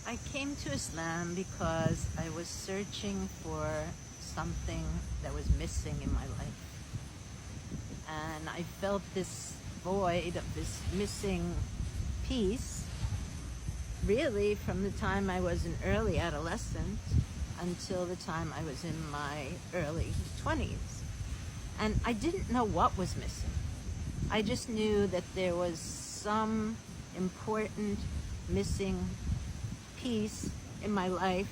I came to Islam because I was searching for something that was missing in my life. And I felt this void of this missing piece really from the time I was an early adolescent until the time I was in my early 20s. And I didn't know what was missing. I just knew that there was some important missing piece in my life,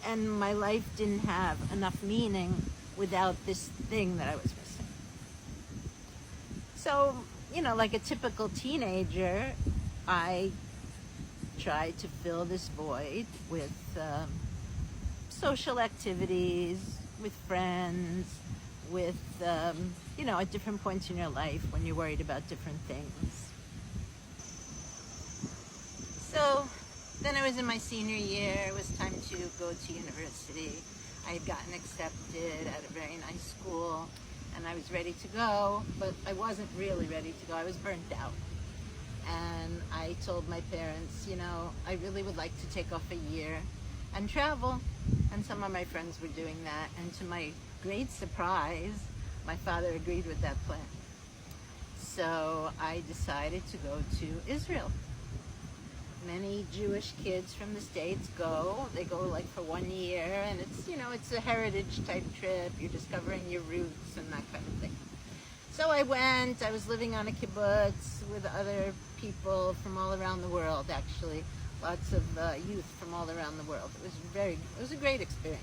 and my life didn't have enough meaning without this thing that I was missing. So, like a typical teenager, I tried to fill this void with social activities, with friends, with, at different points in your life when you're worried about different things. So then I was in my senior year. It was time to go to university. I had gotten accepted at a very nice school, and I was ready to go, but I wasn't really ready to go. I was burnt out. And I told my parents, I really would like to take off a year and travel. And some of my friends were doing that. And to my great surprise, my father agreed with that plan. So I decided to go to Israel. Many Jewish kids from the States go. They go like for 1 year, and it's a heritage type trip. You're discovering your roots and that kind of thing. So I went. I was living on a kibbutz with other people from all around the world, actually. Lots of youth from all around the world. It was a great experience.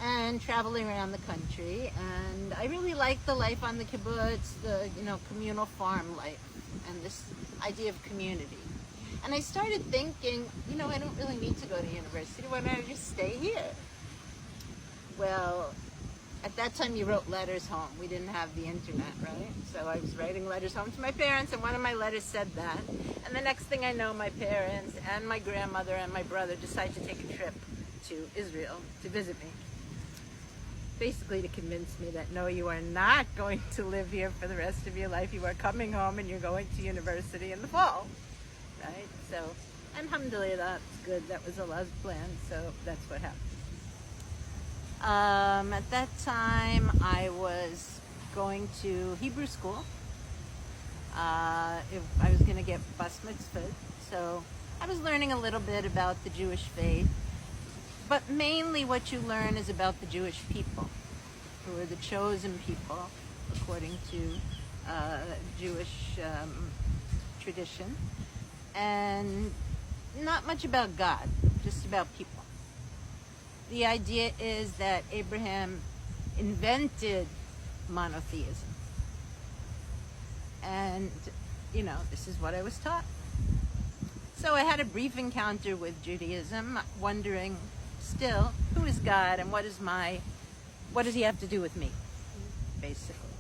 And traveling around the country, and I really liked the life on the kibbutz, the communal farm life, and this idea of community. And I started thinking, I don't really need to go to university. Why don't I just stay here? Well, at that time you wrote letters home. We didn't have the internet, right? So I was writing letters home to my parents, and one of my letters said that. And the next thing I know, my parents and my grandmother and my brother decided to take a trip to Israel to visit me. Basically to convince me that no, you are not going to live here for the rest of your life. You are coming home and you're going to university in the fall. Right? So, alhamdulillah, that's good. That was Allah's plan, so that's what happened. At that time, I was going to Hebrew school. I was going to get bas mitzvah, so I was learning a little bit about the Jewish faith, but mainly what you learn is about the Jewish people, who are the chosen people, according to Jewish tradition. And not much about God, just about people. The idea is that Abraham invented monotheism. And, this is what I was taught. So I had a brief encounter with Judaism, wondering still, who is God and what does he have to do with me, basically.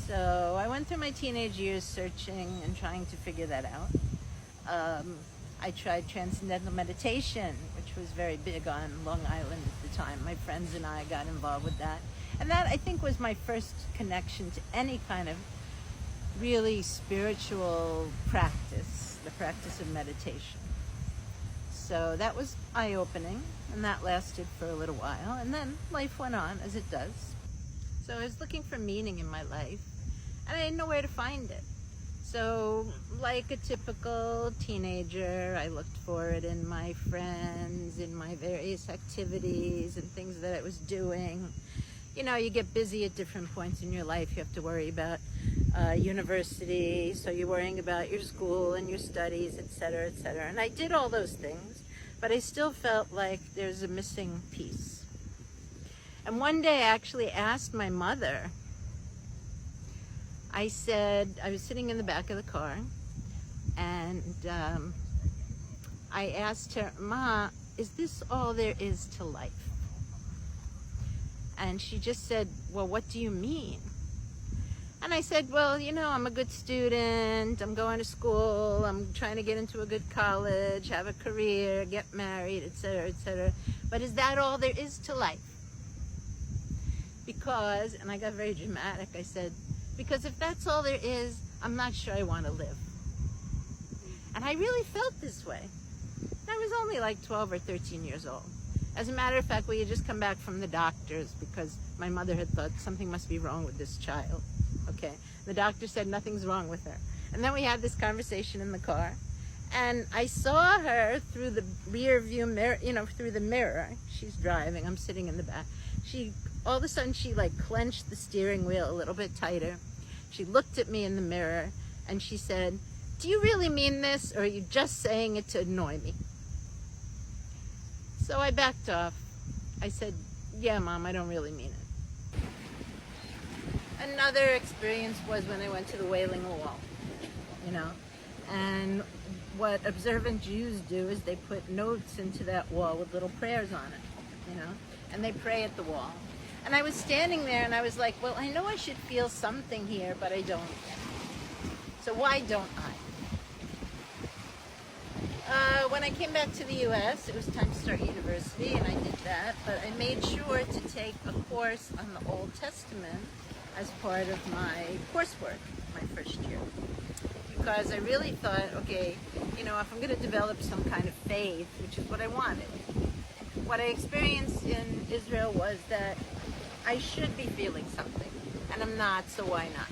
So I went through my teenage years searching and trying to figure that out. I tried transcendental meditation, which was very big on Long Island at the time. My friends and I got involved with that. And that, I think, was my first connection to any kind of really spiritual practice, the practice of meditation. So that was eye-opening, and that lasted for a little while. And then life went on, as it does. So I was looking for meaning in my life, and I didn't know where to find it. So, like a typical teenager, I looked for it in my friends, in my various activities and things that I was doing. You get busy at different points in your life. You have to worry about university, so you're worrying about your school and your studies, etc., etc. And I did all those things, but I still felt like there's a missing piece. And one day I actually asked my mother, I was sitting in the back of the car, and I asked her, Ma, is this all there is to life? And she just said, well, what do you mean? And I said, well, I'm a good student, I'm going to school, I'm trying to get into a good college, have a career, get married, etc., etc. But is that all there is to life? Because, and I got very dramatic, I said, because if that's all there is, I'm not sure I want to live. And I really felt this way. only like 12 or 13 years old. As a matter of fact, we had just come back from the doctors because my mother had thought something must be wrong with this child. Okay, the doctor said nothing's wrong with her. And then we had this conversation in the car, and I saw her through the rear view mirror, through the mirror. She's driving, I'm sitting in the back. All of a sudden she like clenched the steering wheel a little bit tighter. She looked at me in the mirror and she said, "Do you really mean this, or are you just saying it to annoy me?" So I backed off. I said, "Yeah, Mom, I don't really mean it." Another experience was when I went to the Wailing Wall, and what observant Jews do is they put notes into that wall with little prayers on it, and they pray at the wall. And I was standing there and I was like, well, I know I should feel something here, but I don't. So why don't I? When I came back to the U.S., it was time to start university, and I did that, but I made sure to take a course on the Old Testament as part of my coursework my first year. Because I really thought, okay, if I'm going to develop some kind of faith, which is what I wanted, what I experienced in Israel was that I should be feeling something, and I'm not, so why not?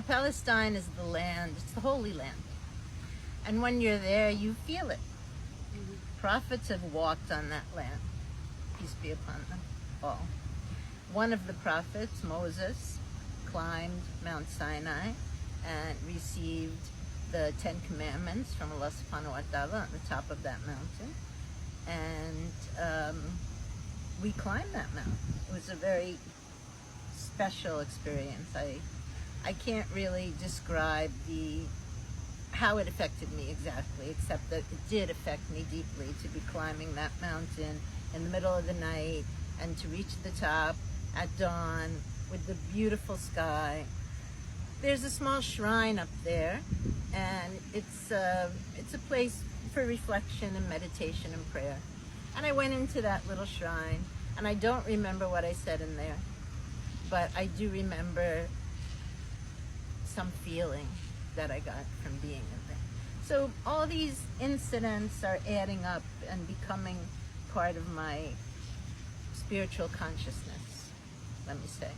Palestine is the land, it's the Holy Land. And when you're there, you feel it. Prophets have walked on that land. Peace be upon them all. One of the prophets, Moses, climbed Mount Sinai and received the 10 Commandments from Allah subhanahu wa ta'ala on the top of that mountain. And we climbed that mountain. It was a very special experience. I can't really describe how it affected me exactly, except that it did affect me deeply to be climbing that mountain in the middle of the night and to reach the top at dawn with the beautiful sky. There's a small shrine up there, and it's a place for reflection and meditation and prayer. And I went into that little shrine, and I don't remember what I said in there, but I do remember some feeling that I got from being in there. So all these incidents are adding up and becoming part of my spiritual consciousness, let me say.